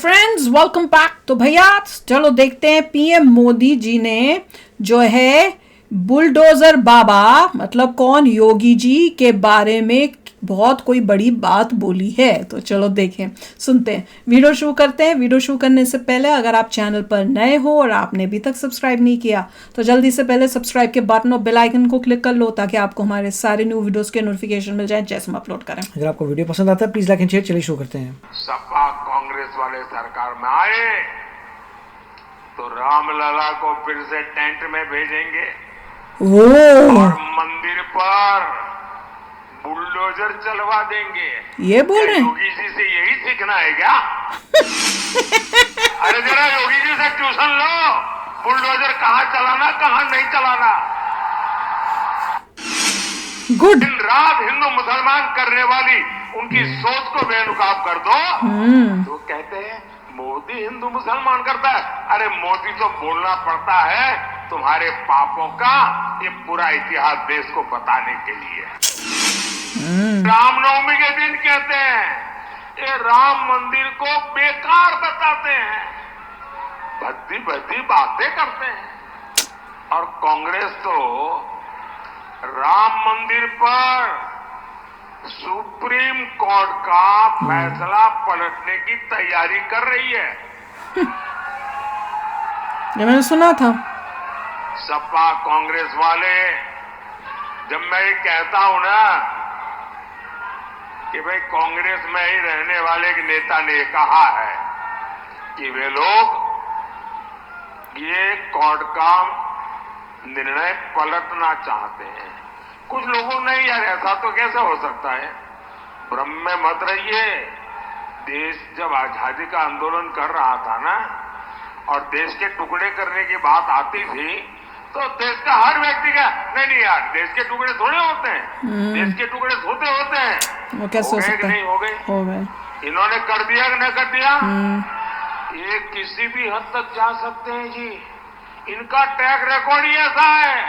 Friends, welcome back. तो भैया चलो देखते हैं पीएम मोदी जी ने जो है बुलडोजर बाबा मतलब कौन योगी जी के बारे में बहुत कोई बड़ी बात बोली है। तो चलो देखें, सुनते हैं, वीडियो शुरू करते हैं। वीडियो शुरू करने से पहले अगर आप चैनल पर नए हो और आपने अभी तक सब्सक्राइब नहीं किया तो जल्दी से पहले सब्सक्राइब के बटन और बेल आइकन को क्लिक कर लो ताकि आपको हमारे सारे न्यू वीडियोस के नोटिफिकेशन मिल जाए जैसे हम अपलोड करें। अगर आपको वीडियो पसंद आता है प्लीज लाइक एंड शेयर। चलिए शुरू करते हैं। सपा कांग्रेस वाले सरकार में आए तो रामलला को फिर से टेंट में भेजेंगे और मंदिर पर बुलडोजर चलवा देंगे। ये बोल रहे हैं योगी जी से यही सीखना है क्या? अरे जरा योगी जी से ट्यूशन लो, बुलडोजर कहाँ चलाना कहाँ नहीं चलाना। गुड। दिन रात हिंदू मुसलमान करने वाली उनकी सोच को बेनकाब कर दो। तो कहते हैं मोदी हिंदू मुसलमान करता है। अरे मोदी तो बोलना पड़ता है तुम्हारे पापों का ये पूरा इतिहास देश को बताने के लिए। रामनवमी के दिन कहते हैं ये राम मंदिर को बेकार बताते हैं, भद्दी भद्दी बातें करते हैं। और कांग्रेस तो राम मंदिर पर सुप्रीम कोर्ट का फैसला पलटने की तैयारी कर रही है। ये मैंने सुना था। सपा कांग्रेस वाले, जब मैं ये कहता हूं ना कि भाई कांग्रेस में ही रहने वाले एक नेता ने कहा है कि वे लोग ये कोर्ट का निर्णय पलटना चाहते हैं। कुछ लोगों ने यार ऐसा तो कैसे हो सकता है, भ्रम में मत रहिए। देश जब आजादी का आंदोलन कर रहा था ना और देश के टुकड़े करने की बात आती थी तो देश का हर व्यक्ति का नहीं यार देश के टुकड़े थोड़े होते हैं, देश के टुकड़े होते हैं। वो कैसे हो सकता है? नहीं हो गए। इन्होंने कर दिया कि नहीं कर दिया? ये किसी भी हद तक जा सकते हैं जी। इनका ट्रैक रिकॉर्ड ही ऐसा है।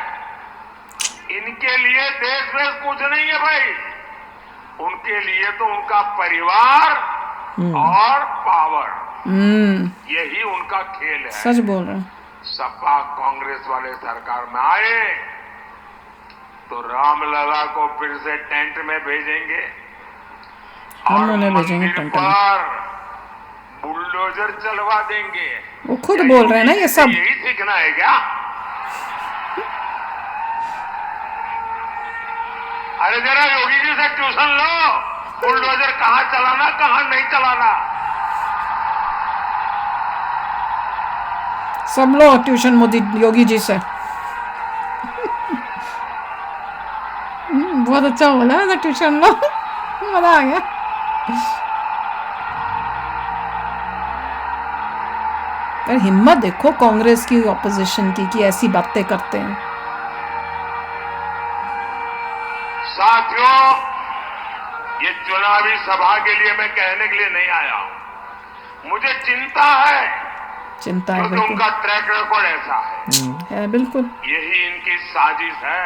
इनके लिए देश वेश कुछ नहीं है भाई, उनके लिए तो उनका परिवार और पावर, यही उनका खेल है। सच बोल रहे हैं। सपा कांग्रेस वाले सरकार में आए तो रामलला को फिर से टेंट में भेजेंगे और मंदिर पर बुलडोजर चलवा देंगे। वो खुद बोल रहे हैं ना ये सब। यही सीखना है क्या? अरे जरा योगी जी से ट्यूशन लो, बुलडोजर कहाँ चलाना कहाँ नहीं चलाना। सब लो ट्यूशन मोदी योगी जी से। बहुत अच्छा बोला है, ट्यूशन लो, मजा आ गया। पर हिम्मत देखो कांग्रेस की, ऑपोजिशन की, कि ऐसी बातें करते हैं। साथियों, ये चुनावी सभा के लिए मैं कहने के लिए नहीं आया, मुझे चिंता है क्योंकि उनका ट्रैक रिकॉर्ड ऐसा है। बिल्कुल यही इनकी साजिश है।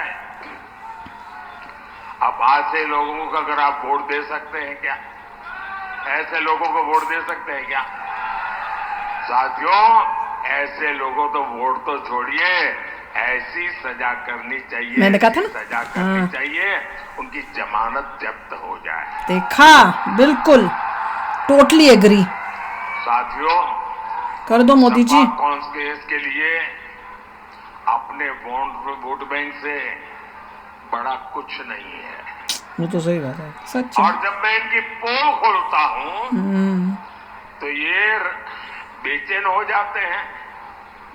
अब ऐसे लोगों को अगर आप वोट दे सकते हैं क्या? ऐसे लोगों को वोट दे सकते हैं क्या? साथियों, ऐसे लोगों तो वोट तो छोड़िए, ऐसी सजा करनी चाहिए। मैंने कहा था ना, सजा करनी चाहिए, उनकी जमानत जब्त हो जाए। देखा, बिल्कुल टोटली एग्री। साथियों, कर दो मोदी जी। कांग्रेस के लिए अपने वोट बैंक से बड़ा कुछ नहीं है। वो तो सही बात है, सच। और जब मैं इनकी पोल खोलता हूं तो ये बेचैन हो जाते हैं,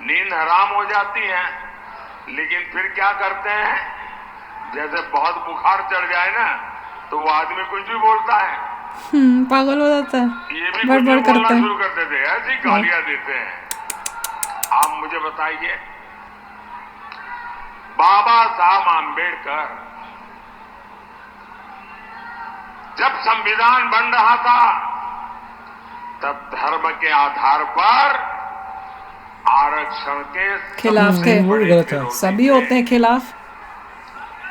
नींद हराम हो जाती है। लेकिन फिर क्या करते हैं, जैसे बहुत बुखार चढ़ जाए ना तो वो आदमी कुछ भी बोलता है, पागल हो जाता है, ये भी बड़बड़ कुछ बोलना करते हैं, शुरू कर देते हैं, ऐसी गालियां देते हैं। आप मुझे बताइए, बाबा साहब आंबेडकर जब संविधान बन रहा था तब धर्म के आधार पर आरक्षण के खिलाफ थे। वो भी गलत है। सभी होते हैं खिलाफ।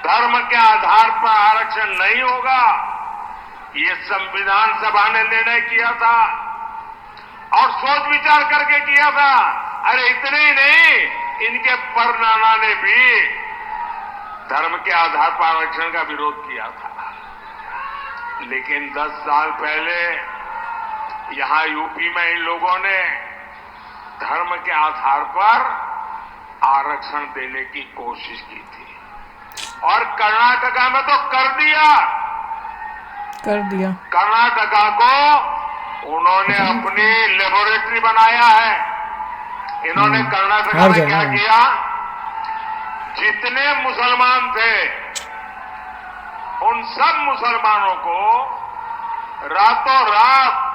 धर्म के आधार पर आरक्षण नहीं होगा, ये संविधान सभा ने निर्णय किया था। और सोच विचार करके किया था। अरे इतने ही नहीं, इनके परनाना ने भी धर्म के आधार पर आरक्षण का विरोध किया था। लेकिन 10 साल पहले यहां यूपी में इन लोगों ने धर्म के आधार पर आरक्षण देने की कोशिश की थी और कर्नाटका में तो कर दिया। कर्नाटका को उन्होंने अपनी लेबोरेटरी बनाया है। इन्होंने कर्नाटका में क्या किया, जितने मुसलमान थे उन सब मुसलमानों को रातों रात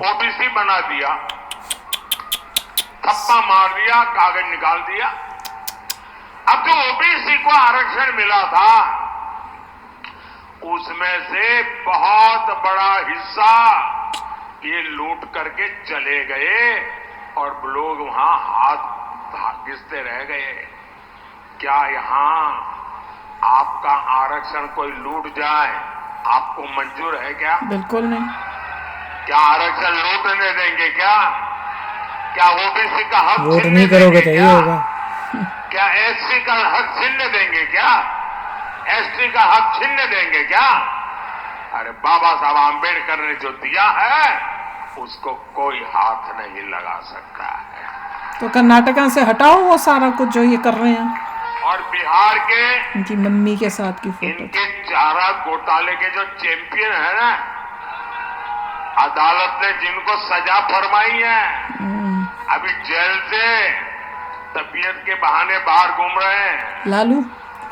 ओबीसी बना दिया, थप्पा मार दिया, कागज निकाल दिया। अब जो ओबीसी को आरक्षण मिला था उसमें से बहुत बड़ा हिस्सा ये लूट करके चले गए और लोग वहां हाथ घिसते रह गए। क्या यहां आपका आरक्षण कोई लूट जाए आपको मंजूर है क्या? बिल्कुल नहीं। क्या आरक्षण लूटने देंगे क्या? क्या ओबीसी का हक वोट छीनने नहीं करोगे देंगे तो ये क्या? होगा। क्या एससी का हक छीनने देंगे क्या? एसटी का हक छीनने देंगे क्या? अरे बाबा साहब आंबेडकर ने जो दिया है उसको कोई हाथ नहीं लगा सकता है। तो कर्नाटका से हटाओ वो सारा कुछ जो ये कर रहे हैं। और बिहार के इनकी मम्मी के साथ की फोटो। इनके चारा घोटाले के जो चैंपियन है ना, अदालत ने जिनको सजा फरमाई है, अभी जेल से तबीयत के बहाने बाहर घूम रहे हैं। लालू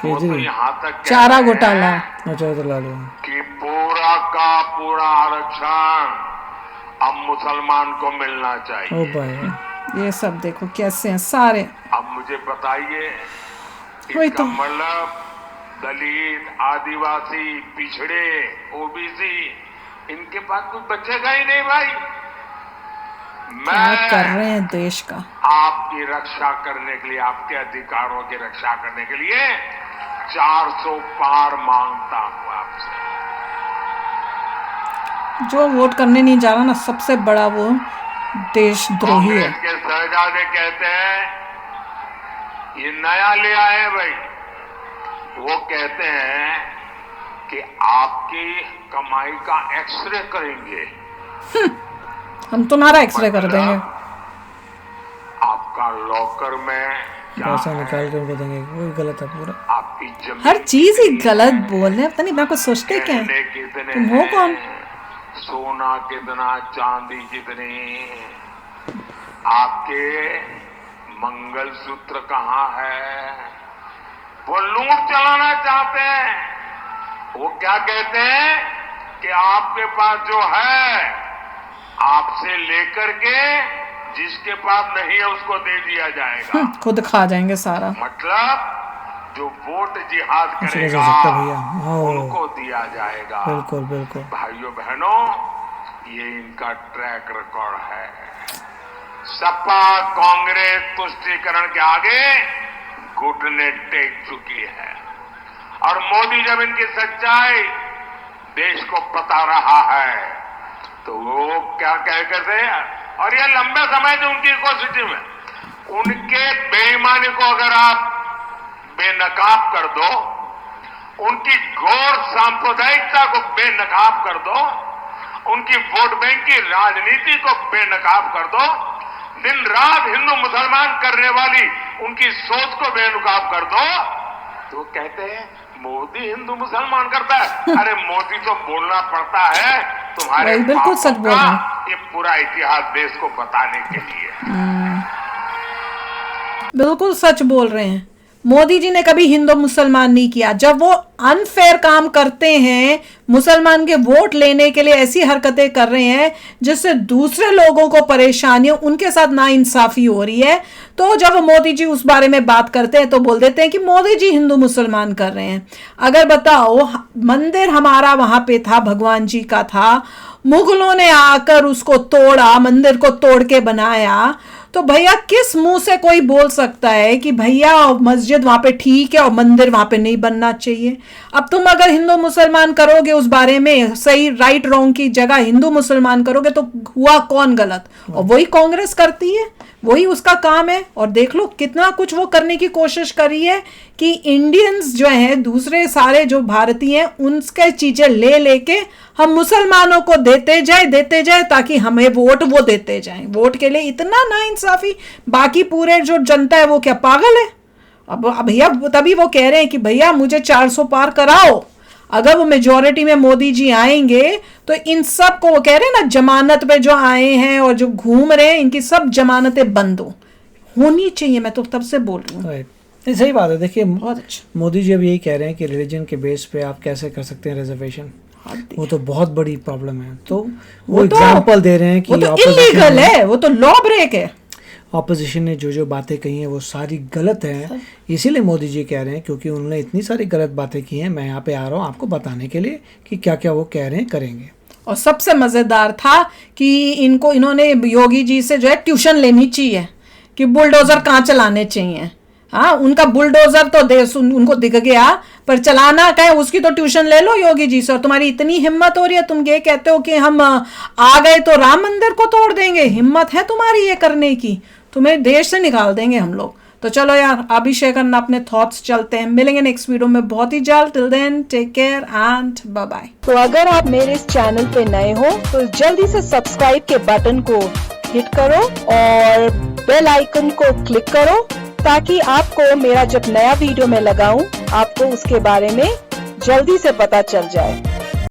वो तो यहाँ तक कह चारा रहे हैं घोटाला। अच्छा तो लालू कि पूरा का पूरा आरक्षण अब मुसलमान को मिलना ओ चाहिए। भाई ये सब देखो कैसे हैं सारे। अब मुझे बताइए वही इसका तो। मतलब दलित, आदिवासी, पिछड़े, ओबीसी इनके पास कुछ बचेगा ही नहीं भाई। क्या कर मैं रहे हैं देश का। आपकी रक्षा करने के लिए, आपके अधिकारों की रक्षा करने के लिए 400 पार मांगता हूं आपसे। जो वोट करने नहीं जा रहा ना, सबसे बड़ा वो देशद्रोही है। कांग्रेस के शहजादे कहते हैं ये नया ले आए भाई। वो कहते हैं कि आपकी कमाई का एक्सरे करेंगे। हम तुम्हारा एक्सरे कर देंगे। आपका लॉकर में क्या पैसा है, निकाल के उनको देंगे, वही गलत है पूरा। आपकी जमीन हर चीज ही गलत बोल रहे हैं, पता नहीं मैं कुछ सोचते क्या है। गहने कितने तुम हो कौन? हैं, सोना कितना, चांदी कितनी, आपके मंगलसूत्र कहाँ है? वो लूट चलाना चाहते हैं। वो क्या कहते हैं कि आपके पास जो है आपसे लेकर के जिसके पास नहीं है उसको दे दिया जाएगा। खुद खा जाएंगे सारा। मतलब जो वोट जिहाद ऐसे करेगा कैसे हो सकता भैया? हाँ उनको दिया जाएगा। बिल्कुल बिल्कुल। भाइयों बहनों, ये इनका ट्रैक रिकॉर्ड है। सपा कांग्रेस तुष्टीकरण के आगे घुटने टेक चुकी है और मोदी जब इनकी सच्चाई देश को बता रहा है तो वो क्या कह करते हैं। और ये लंबे समय से उनकी कोशिश में उनके बेईमानी को अगर आप बेनकाब कर दो, उनकी घोर सांप्रदायिकता को बेनकाब कर दो, उनकी वोट बैंक की राजनीति को बेनकाब कर दो, दिन रात हिंदू मुसलमान करने वाली उनकी सोच को बेनकाब कर दो, तो कहते हैं मोदी हिंदू मुसलमान करता है। अरे मोदी तो बोलना पड़ता है तुम्हारे वही बिल्कुल पापों सच बोल रहे हैं। का ये पूरा इतिहास देश को बताने के लिए। बिल्कुल सच बोल रहे हैं। मोदी जी ने कभी हिंदू मुसलमान नहीं किया। जब वो अनफेयर काम करते हैं, मुसलमान के वोट लेने के लिए ऐसी हरकतें कर रहे हैं जिससे दूसरे लोगों को परेशानी, उनके साथ नाइंसाफी हो रही है, तो जब मोदी जी उस बारे में बात करते हैं तो बोल देते हैं कि मोदी जी हिंदू मुसलमान कर रहे हैं। अगर बताओ, मंदिर हमारा वहां पे था, भगवान जी का था, मुगलों ने आकर उसको तोड़ा, मंदिर को तोड़ के बनाया, तो भैया किस मुंह से कोई बोल सकता है कि भैया मस्जिद वहां पे ठीक है और मंदिर वहां पे नहीं बनना चाहिए? अब तुम अगर हिंदू मुसलमान करोगे उस बारे में, सही राइट रॉन्ग की जगह हिंदू मुसलमान करोगे, तो हुआ कौन गलत? और वही कांग्रेस करती है, वही उसका काम है। और देख लो कितना कुछ वो करने की कोशिश करी है कि इंडियंस जो है, दूसरे सारे जो भारतीय हैं, उनके चीजें ले लेके हम मुसलमानों को देते जाए ताकि हमें वोट वो देते जाएं। वोट के लिए इतना नाइंसाफी। बाकी पूरे जो जनता है वो क्या पागल है? अब भैया तभी वो कह रहे हैं कि भैया मुझे 400 पार कराओ। अगर वो मेजोरिटी में मोदी जी आएंगे तो इन सब को, वो कह रहे हैं ना जमानत पे जो आए हैं और जो घूम रहे हैं, इनकी सब जमानतें बंद होनी चाहिए। मैं तो तब से बोल रही हूँ। ये सही बात है। देखिए बहुत अच्छा। मोदी जी अब यही कह रहे हैं कि रिलीजन के बेस पे आप कैसे कर सकते हैं रिजर्वेशन, वो तो बहुत बड़ी प्रॉब्लम है। तो वो एग्जाम्पल दे रहे हैं कि वो तो इलीगल है, वो तो लॉ ब्रेक है। ऑपोजिशन ने जो जो बातें कही हैं वो सारी गलत हैं, इसीलिए मोदी जी कह रहे हैं, क्योंकि उन्होंने इतनी सारी गलत बातें की हैं। मैं यहाँ पे आ रहा हूँ आपको बताने के लिए कि क्या क्या वो कह रहे हैं करेंगे। और सबसे मजेदार था कि इन्होंने योगी जी से जो है ट्यूशन लेनी चाहिए कि बुलडोजर कहाँ चलाने चाहिए। हाँ, उनका बुलडोजर तो उनको दिख गया, पर चलाना क्या है उसकी तो ट्यूशन ले लो योगी जी से। और तुम्हारी इतनी हिम्मत हो रही है, तुम ये कहते हो कि हम आ गए तो राम मंदिर को तोड़ देंगे। हिम्मत है तुम्हारी ये करने की? तुम्हें देश से निकाल देंगे हम लोग। तो चलो यार, अभिषेक करना अपने थॉट्स चलते हैं। मिलेंगे नेक्स्ट वीडियो में बहुत ही जल्द। Till then take care and bye bye. तो अगर आप मेरे इस चैनल पे नए हो तो जल्दी से सब्सक्राइब के बटन को हिट करो और बेल आइकन को क्लिक करो, ताकि आपको मेरा जब नया वीडियो मैं लगाऊं आपको उसके बारे में जल्दी से पता चल जाए।